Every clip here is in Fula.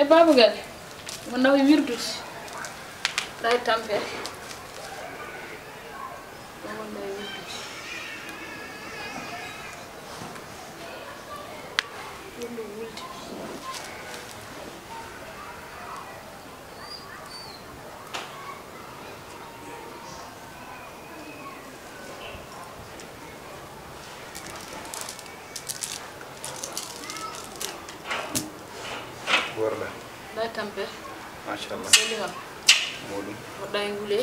babugal mo nawi wirdude day tampe mo nawi wirdude wirdu wulde Warda. Day tampe. Mashallah. Seliha. Modum. Day ngule.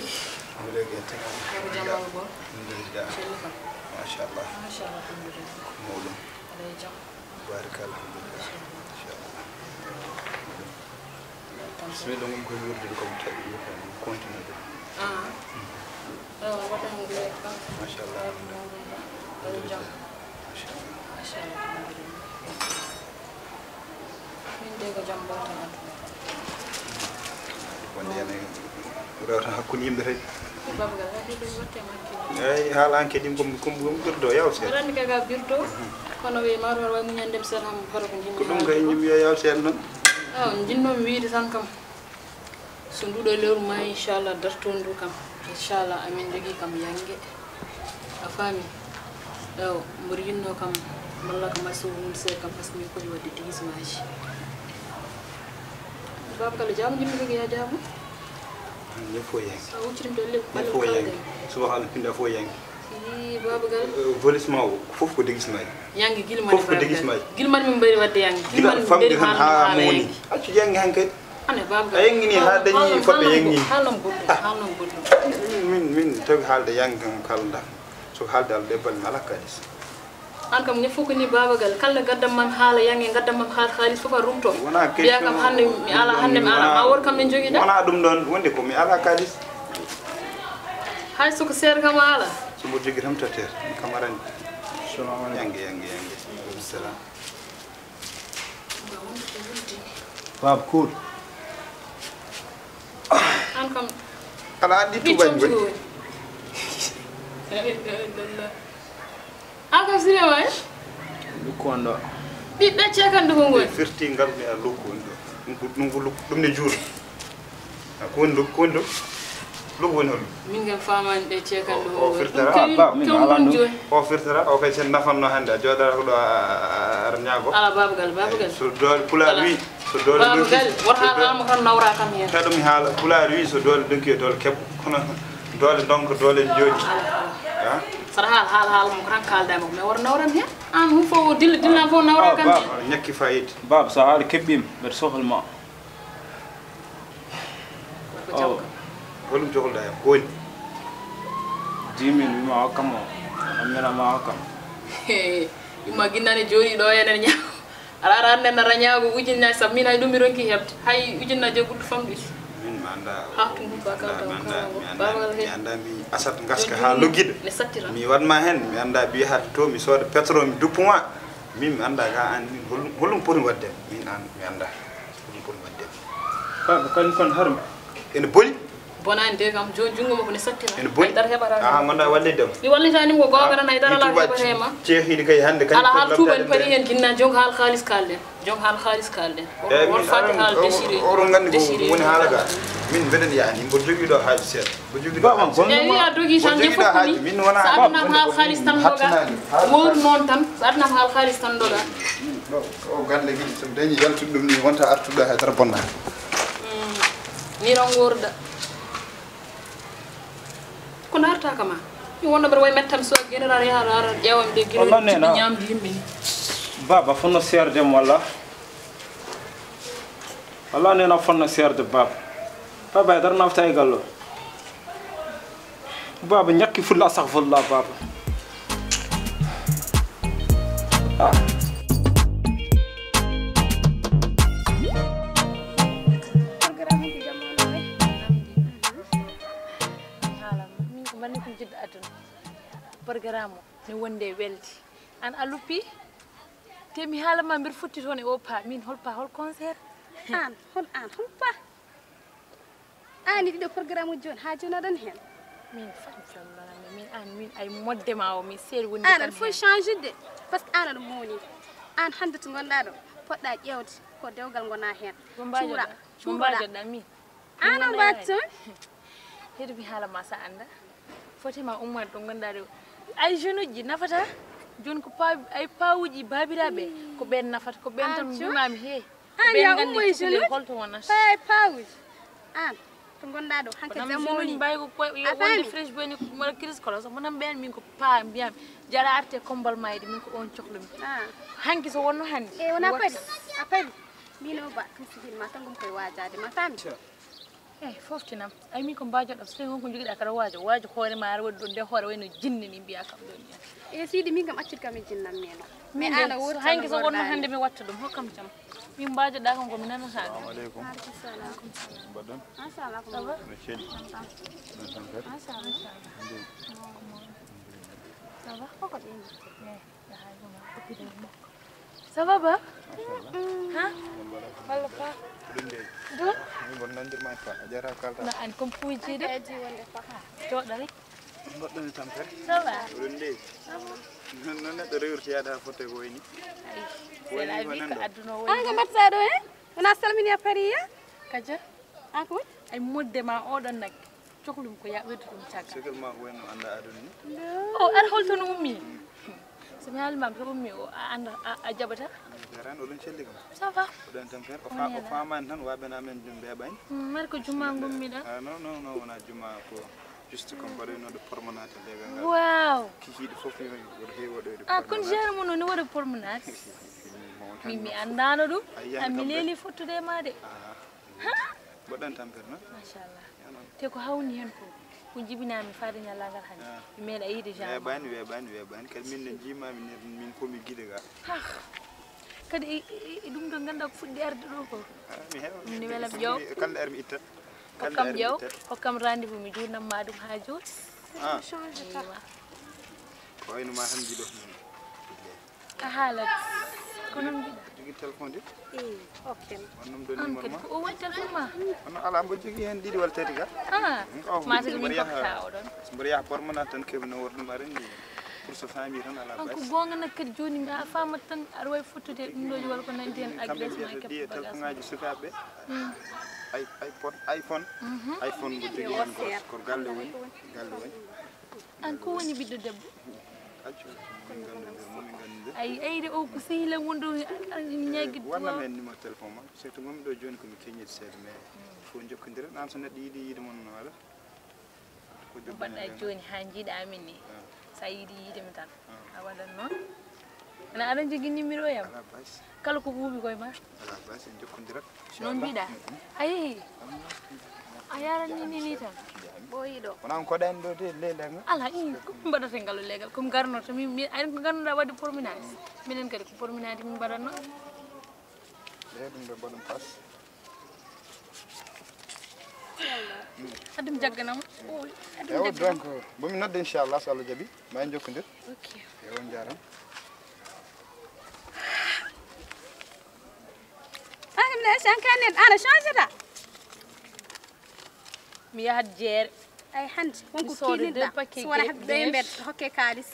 Ngule gerte. Ko jamal bo. Alhamdulillah. Seliha. Mashallah. Mashallah alhamdulillah. Modum. Day jam. Barakallah. Mashallah. Bismillah ngum ko wirde ko tabi ko continue. Wada ngule kam. Mashallah. Day jam. Mashallah. Mashallah alhamdulillah. Min de ko jam bota na. Wonde yana rawta hakkunde yimɓe tan. Babugal hadi ko wotte makki. Eyi haala an kadi ko birdo yaw sen. Randi kaga birdo kono wi maro way mu nyandem sel ham fara ko jimmi. Ko dum kay ñim yo yaw sen non. Jinno mi wiide tan kam. So ndudo lewru ma inshallah dartondu kam. Inshallah amin jogi kam yange. A fami. Mburi yinno kam walla ko masum se kam parce que mi ko wadi digismaji. Babugal jam jimmi ko ya jamu. Ne fo yang. Wuccirim do lepp Ne fo yang. Subhanallah pinda fo yang. Babugal Volissement o fof ko digismaji. Yangi gilmani fof ko digismaji. Gilmani min bari wadde yangi. Gilmani famde han ha moni. Accu yangi han kay. Ane babugal. Ayengini ha dañi fodde yangi. Halon boddo. Min tawi halde yangi kam kalda. So halde al debal mala kalis. An kam ñe foko ni babagal kala gaddam mam haala yangi gaddam mam haal khalis fofa rumto wona question biya kam hande mi ala hande mi ala ma wor kam min jogi da wona dum don wonde ko mi ala kalis hay suko ser kam ala so mo jogi tam tater kamaran assalamu alaykum yangi salam bab cool an kam ala andi tubañ goni Aka sire way lukko ndo bi da cekan do ngol firti ngarmi a lukko ndo dum dum ne jur ko lukko ndo lukko woni hol min ngam faman de cekan do o firtara ba min ala ndo o firtara o kay sen nafanno hande jodara ko do ar nyaago ala babugal so dol pula wi so dol babugal war ha am kan nawra kam hen tadum haala pula wi so dol dunki dol keb kono dol donc dol joji ha sara hal mo kan kalda mo me war nawram he an hu fo dilla fo nawra kan ñakki fayid bab sa hal kebbim ber sohal ma holum joxol da ko woni 10000 ma kamo amena ma kam ima ginnane jori do yenen nya ala ran na ranyaago ujinna samina dum mi ronki hebde hay ujinna je guddu famdi min manda ha tum ba ka mi anda mi asat ngaska ha logida ne sattira mi wadma hen mi anda bi hat to mi soda pétrole mi duppuma min mi anda ga an holum pori wadde min an mi anda holum pori wadde ka kan kon harum ene boli bonande kam jungo mo ko ne sattira ene boli dar hebara gonda walle dem mi wallitani mo gogara nay dara la hebara ma ceehidi kay hande kan ala hal tuban pari hen ginna jong hal khalis kalden won fati hal désiré o ron gandi ko woni halaga min beden yani mbo jogi do haaji set mbo jogi do wi a dogi tan je fokki min wona sa adnam hal khalis tan doga wor non tan sa adnam hal khalis tan doga o galle gidi so dañi yaltudum ni wonta artuda ha dara bonna ni ron worda ko narta kama mi wonna ber way mettam so general ya ara jewam de giro ñamdi yimbe ni baba fonno serde walla walla nena fonno serde baba dar nafta e gallo baba ñakki fulla astaghfirullah baba programme ni wonde welti an alupi te mi hala ma bir futti ton e o pa min hol concert an hol pa ani dido programme jon ha jona dan hen min fam min ay modde ma o mi sel woni an faut changer de parce que an moni an hande to gonda do podda ƴewde ko dewgal gona hen Chura dami ana batto hedu bi hala masa anda fotima umma do gandare ay jeunuji nafata jon ko pa ay pawuji babirabe ko ben nafata ko ben tan bimami he ya umma jeunu holto wona ay pawuji an to gonda do hanke zamoni baygo ko wonde fresh boni mo crise kolos mo nam ben min ko pa mbiyam jara arte kombal mayde min ko on cohlumi hanki so wonno hande e wona padi mino ba kam sigil ma tangum koy wajade ma fami foftinam ay min ko mbajo do so ko jogida kala waajo hoore ma ar waddo de hoore wayno jinni ni biya kam don e sidi min kam accir kam e jinnam meno mais ana wor hanki so wonno hande mi watta dum hokkam jam min mbajo da kam ko mi nana sa assalamu alaikum badon assalamu alaikum no cedi ça va ko din ça va ba ha wala pa do mi bon nandir ma fa jara kalta na an kom puji de eji wonde fa to dali goddo ni tampere ça va runde non ne do rewrti ada fotte ko woni c'est la vie ka aduna an ga matta do wona salmini pariya kaja an ko ay modde ma odon nak coklum ko ya weddu dum taga segal ma ko wonno anda aduna ni o ar holto no ummi so mi halmam to ummi o anda a jabata garan o don celli kam ça va don tampere o faaman tan wabena men dum bebani mar ko juma ngummi da non wona juma ko juste comme bari no do promenade legal wow kiki do fof yo do heewo do kon jeer mo no wara promenade mi andano dum ami leli fottude ma de bodan tampere no machallah te ko hawni hen ko jibinami faade nyalagal hande mi meeda yide jam webani kal min ne jima min ko mi gide ga kadi dum do ganda ko fuddi arde do ko mi heewa ni welam jaw kala er mi itta hokkam jaw hokkam rendez-vous mi jurnam ma dum ha jot change ta ko ino ma hamdi do a halat ko non bi jogi telephone de okay onum do numéro ma o won telephone ma on ala mbo jogi hen didi wal tati ga ma tagi min ko ta o don mbari ya pormana tan ke no wordum arandi pour sa famille tan ala bas ko gonga nak kadi joni mi a fama tan ar way fottude dum doji wal ko nanti en adresse ma kep di telephone ngaji sukabe iPhone bu jogi hen ko galle woni an ko woni biddo debbo accu min gande ay de o ko sehila wondo nyaagi wala men numéro téléphone ma surtout mom do joni ko mi keñit sede mais fo jokkondira nan so neddi yidi mon wala ko do badda joni ha jida amin ni sa yidi mi tan a wadan non ana adan jogi numéro yam ala bas kala ko buubi koy ma ala bas en jokkondira non bida ay ayara ni tan boyido wona ko dan do de lelega ala ko mbadata ngalu legal ko garno to mi ay ko ganduda wadde promenade minen kadi ko promenade min badanno le dum do bodum pass adum jagganam o adum donc bumi nodde inshallah so Allah jabi ma jokkondir ok e won jaram ne sankanen ana change ta mi yahat jeere ay hande wonko soode kilin deux da paquets so wala gueɗe, habde beige. mbed hokke kalis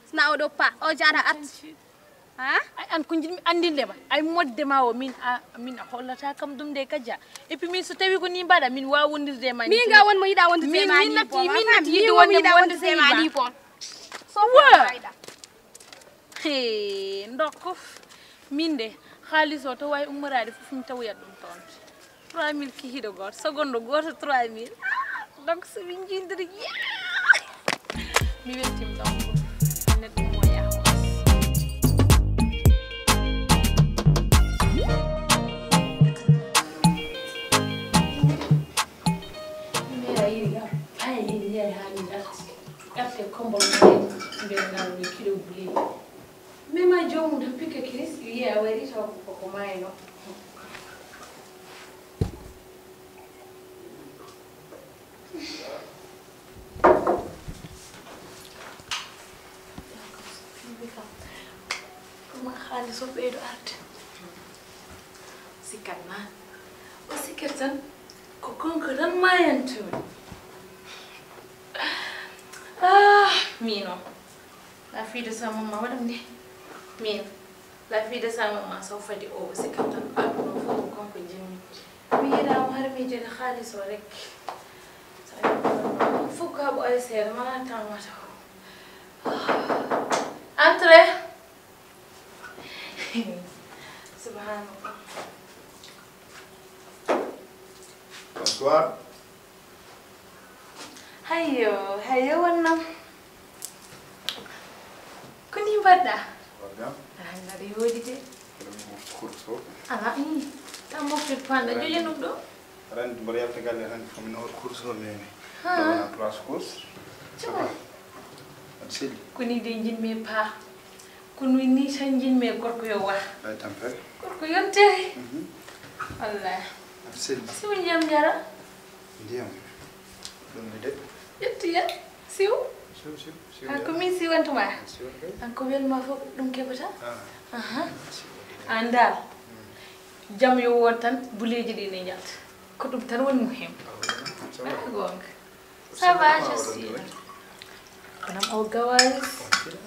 sna o do pa o jara at ha ay an ko jidmi andinde ma ay modde ma o min a hollata kam dum de kajja et puis min so tawi ko ni mbada min wa wondirde ma mi ga won mo yida wonde Min- tema min ni natti- bon min ma natti mi yidde won wonde yida mo wonde wonde tema sey ni ba. bon so Wa. fayda he ndokko min de halis o to way ummorade fof mi tawoyat dum ton 3000 ki hido goto seconde goto 3000 donc so min jindiri mi weltim donc neddo mo ya Mema jomu da pika kirisi ya wari ta ko mai no. Kuma khali so bedo art. Sikanna. O sikatan ko konko dan mayan to. Mino. La fille de sa maman, madame dit. Mino. La vie de sa maman soo fadi o si kattan àdduna foofu konko jimmi mi yeɗaama har mi joni haalis o rek fof ka ɓoye seeɗa mana tamata o entré subhanallah bonsoir hayyo wonnam ko ni mbaɗɗa aɗa yoodi de kurso ala tan moftir panda joƴe ɗum ɗo randi mboɗo yalta galle randi fomi nawor kurso mene wona 3 course cuma aɗa selli koni de jinmi paa kono ni tan jinmi gorko yo wa ay tampere gorko yonte wallahi aɗa selli siw ndiyam jara ndiyam ɗum mi de ƴettiya siw siw an komin siwantuma siw kay an ko welma fof ɗum keɓata ah an dal jam yo won tan buleji ɗi ne jalta ko ɗum tan woni muhim gonga ça va je suis konam o gawalis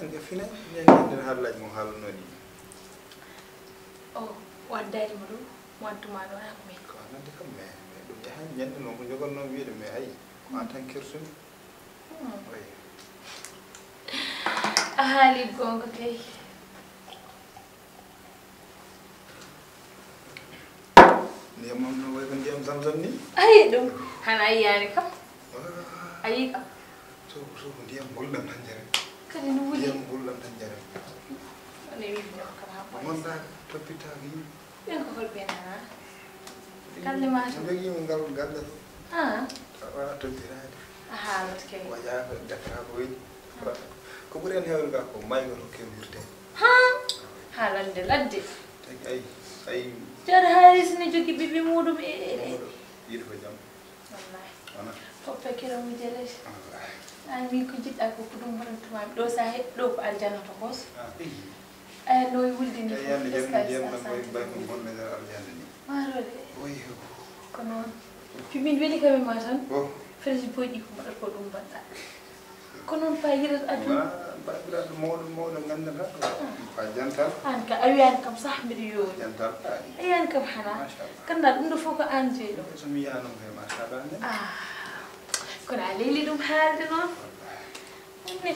nga fina ñande haalaji mo haalnoɗi o waddani mo ɗum wadduma ɗo wona ko min ko anande kam mais ɗum yahani ñande noon ko jogonno wiide mais ayi ko en tant kersumi oui a haali gonga kay ndiyam mam no way ko ndiyam zamzam ni ayi ɗum hana yiyani kam ayi kam so ko ndiyam gulɗam tan jare kadi no wuli ndiyam gulɗam tan jare one wiɗino kam ha ɓoy gonɗa toppitaka yimɓe ɓen ko holɓen ha galle ma to joguima ngal galle wala toppirade a haalat kay waƴaka defata ko wayni ko ɓuuri hen hewde ga ko maygo to kewirte haalande ladde tagi ayi ayi jara haaris ne jogui ɓiɓɓe muɗum yiɗi ko jaam wallahi wona foppe kerami jelete an min ko jiɗɗa ko ɗum waɗantumami ɗo sa heɓ ɗo ko aljana to hoos aya no wuldini yande jam ndiyam ɗam koye mbay ko gonɗo nder aljana ni marode oyi ko noon fimin weeli kami ma tan o friji boƴƴi ko mbaɗat ko ɗum mbaɗɗa ko noon fa yiɗat aduna babiraɗo mawɗo gandata fa jantal an ka a wiyani kam sah mbiɗa yooni jantal a yiyani kam hana ganda ɗum ɗo fof ko an jeeɗo somi yiyanum he machallah nde kono a leyli ɗum haalde noon anne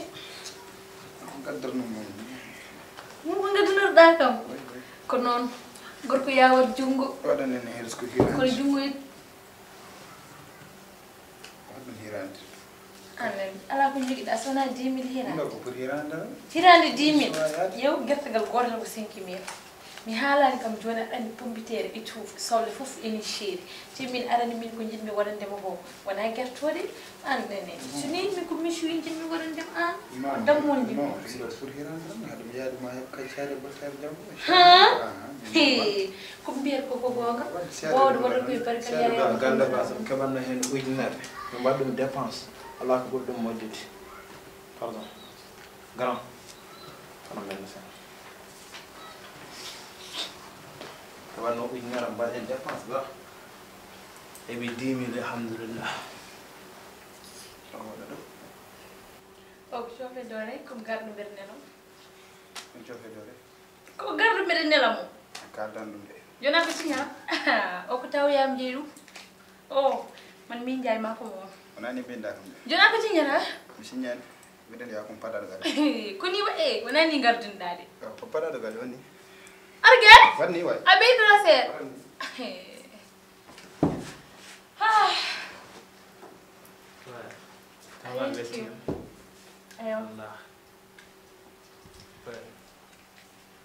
ko gaddarno mum mo gaddanirɗa kam ko noon gorko yawat junngo waɗan en heeres ko kono hirande junngo waɗum hirande anen ala ko joguiɗa so wona 10 000 hirande ɗo ko pour hirande hirande 10 000 yew guertegal gotal ko 5 000 mi haalani kam joni aɗa andi pompitere e tuuf soble fof eni ceeri te min arani min ko jiɗmi waɗandema ko wona guertode an nene so ni min ko michoui jiɗmi waɗandema an ko dammol jiɗmi ɗo pour hirande tan haɗum yaaduma heɓ kaccade battare jambo ko mbiyat koko gonga wawde waɗat koye barkal yaya galle basam keɓanno hen ujunere mi mbaɗ ɗum dépense ala ko ɓuri ɗum moƴƴude pardon grand kono men sen keɓanno ujunere mbaɗen dépense ga heɓi 10 000 alhamdulillah waɗa ɗo o ko cofe dore comme garɗo mbeɗa nelo on cofe dore ko garɗo mbeɗa nela mo kaldan ɗum de jona ko siña o ko tawyam jeeyi ɗum o man min jayma ko moon wonani binda kam de jona ko siñata mi signani mbiɗen ya kom paɗaɗo galle ko ni waɗe wonani gardinɗa de ko paɗaɗo galle wonni argel wanni way a ɓeydora seeɗa eyo Allah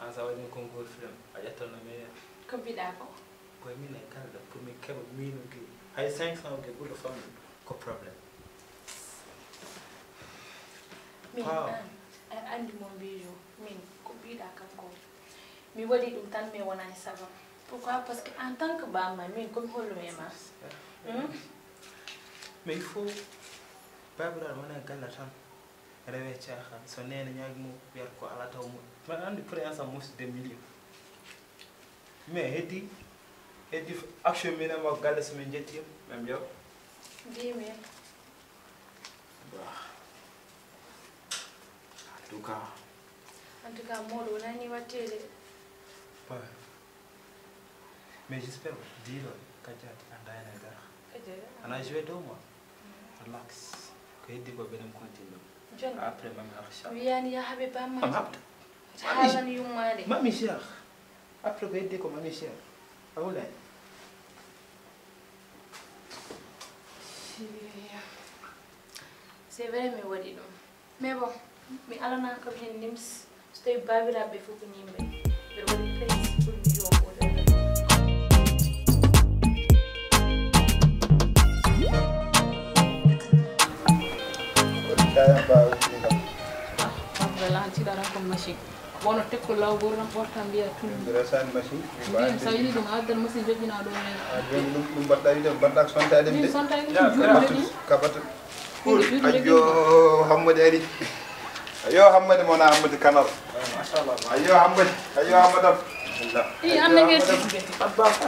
an sa waɗi concours film a ƴettanno meilleur ko mbiɗa ko koye min e kalda pour min keɓa minuki hay 500 ke ɓuurɗo famde ko probléme min a andi mo mbijo min ko mbiɗa kam ko mi waɗi ɗum tan mi wonani sabam pourquoi parce que en tant que bamma min komi hollume e ma mais il faut babiraɗo wona galle tan rewe cahan so nene ñaguimo wiyata ko ala taw mo mbaɗa andi pour instant musde million mais heddi action min e makko galle somin jettima même ƴew 10 000 en tout cas en tout cas moɗo wonani wattede Mais j'espère dire que tu as joué 2 mois. Relax. Que tu vas bien continuer. Après, maman, ويعني يا حبيبي ما maman. هذا اليوم مالي Maman, cher. Après, que tu vas cher. Aoula. c'est vrai mais wadi ɗum mais bon mi alana kam hen nims so tawi babiraɓe fof ko ñimɓe mbeɗa waɗi place pour mi joɓoɗe lantiɗaɗa ko machine wono tekko lawgol tan porta mbiya tun resani machine mbiya sa yiɗi ɗum addan machine joƴƴina ɗo joni ɗum mbaɗɗa wide mbaɗɗa ko sontade min de sonta juuɗi kabata ayo hammadi ari ayo hammadi mona hammadi kanal ayo hammadi i annake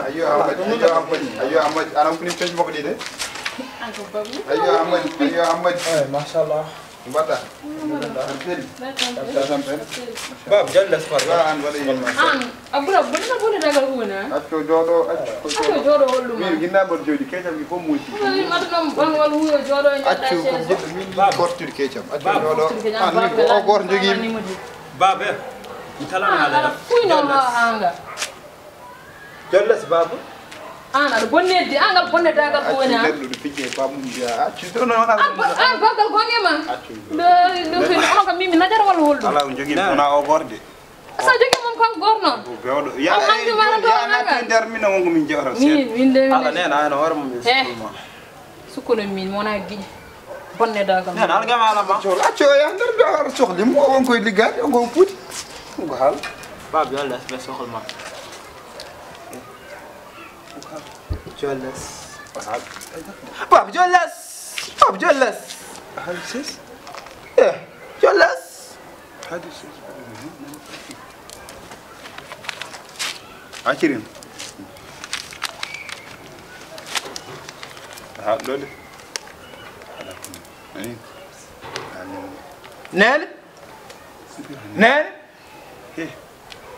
ayo hammadi anan kuni peñ mako ɗi de anko babu ayo hammadi Mashallah. mbaɗɗa Bab, jalla spar. an waɗa an abura bonina boni dagal huuna acco jooɗo acco jooɗo holluma min guinnaɓoto jooɗi keccam mi fof muusi min matanom banwal huuyo jooɗo e accu ko jiɗɗo min kortude keccam accu jooɗo an min ko o goto joguimi Bab, talana aɗa fuynono anga Jalla bab. an aɗa bonnedde angal bonne dagal ko woni accu an neɗɗo ɗo fijje pamum mbiya accu ɗon wona an bagal gonema ɗum onon kam mimi najara walla holɗum ala o joguimi wona o gorde sa jogui mom kanko gorno bewɗo Alhamdu warata o natti nder min wonko min jewata min de Ala nena ana war mum sukkulma sukkuno min wona guiƴe bonne dagal nena ala gama ala ma. accu o yaha nder dawar sohlim o won koye liggade o gon puuti ko haal Bab, jalla be soxol ma. Jollas. Bab, jollas. Bab, jollas. hadi ses Jollas. hadi ses accirin ha ɗo de ani Nen? Nen?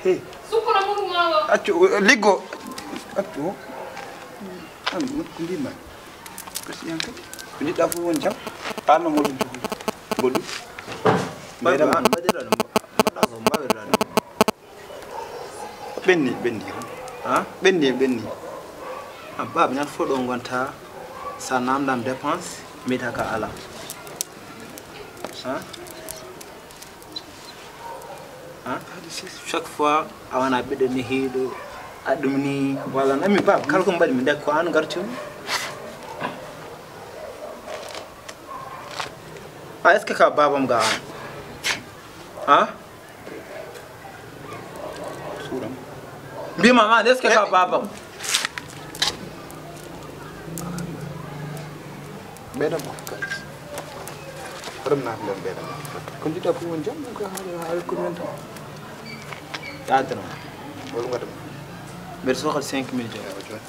he sukkuno muɗum mawo accu liggo accu o an ko mbima kasi yanka ko jiɗɗa fof won jam anno moɗum goɗɗum Ɓeyɗam an mbaɗira ɗum mbaɗa ko mbawirɗa ɗum. ɓenni Ha? ɓenni Bab, ñat fof ɗo gonta sa namdam dépense mbiyata ka ala. Ha? Ha? Chaque fois a wona ɓiɗɗo ni hiiɗo aɗum ni walla nami Bab kala ko mbaɗi mi ndek ko an gartumi. Est ce que ka babam ga an? Ha? suuram Mbima man est ce que ka babam? ɓeyɗam o kalis hoɗum naata nder ɓeyɗam ko jiɗɗa fof won jam ko haali ko men tan Yadra. holum gaɗum Mbeɗa sohla 5 minutes. joni